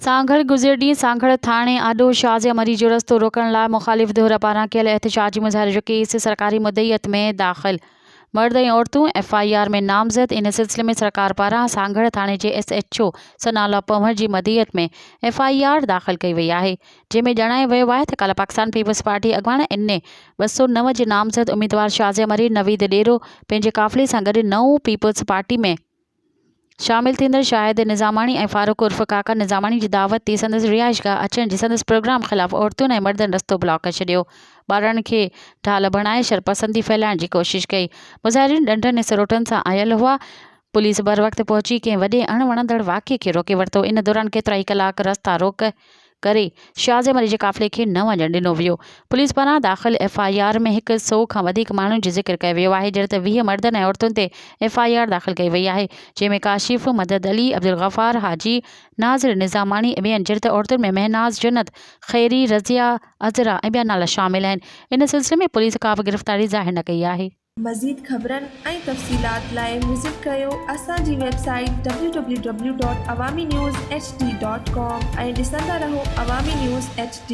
सांगड़ गुज़िर ॾींहुं सांगड़ थाणे आॾो शाज़िया मरी जो रस्तो रोकण लाइ मुख़ालिफ़ धुर पारां कयल एहतिजाजी मुज़ाहिरे जो केस सरकारी मुद्दईयत में दाख़िल। मर्द ऐं औरतूं FIR में नामज़द। इन सिलसिले में सरकार पारां सांगड़ थाणे जे SHO सनाउल्लाह पंवर जी मदईयत में FIR दाख़िल कई वई आहे, जंहिंमें ॼाणायो वियो आहे त काल्ह पाकिस्तान पीपल्स पार्टी अॻवान NA 209 जे नामज़द उम्मीदवार शाज़िया मरी नवीद ॾेरो पंहिंजे काफ़िले सां गॾु नऊं पीपल्स पार्टी में शामिल थींदड़ शाहिद निज़ामाणी ऐं फारूक उर्फ़ काका निज़ामाणी जी दावत ते संदसि रिहाइशगाह अचण जे संदसि प्रोग्राम ख़िलाफ़ औरतुनि ऐं मर्दनि रस्तो ब्लॉक करे छॾियो। ॿारनि खे ढाल बणाए शरपसंदी फैलाइण जी कोशिश कई। मुज़ाहिरीन ॾंडनि ऐं सरोटनि सां आयल हुआ। पुलिस बर वक़्तु पहुची कंहिं वॾे अणवणंदड़ वाक़िए खे रोके वरितो। इन दौरान केतिरा ई कलाक रस्ता रोक करे शाज़िया मरी जे काफ़िले खे न वञण ॾिनो वियो। पुलिस पारां दाख़िल FIR में 100 खां वधीक माण्हुनि जो ज़िक्र कयो वियो आहे, जहिड़े त 20 मर्दनि ऐं औरतुनि ते FIR दाख़िल कई वई आहे, जंहिंमें काशिफ़, मदद अली, अब्दुल गफ़ार हाजी, नाज़िर निज़ामाणी ऐं ॿियनि, जहिड़े त औरतुनि में महनाज़ जन्नत, खैरी, रज़िया, अज़रा ऐं ॿिया नाला शामिल आहिनि। इन सिलसिले में पुलिस का बि गिरफ़्तारी ज़ाहिर न कई आहे। मज़ीद ख़बरनि ऐं तफ़सीलात लाइ विज़िट कयो असांजी वेबसाइट www.awamiNewsHD.com ऐं ॾिसंदा रहो अवामी न्यूज़ HD।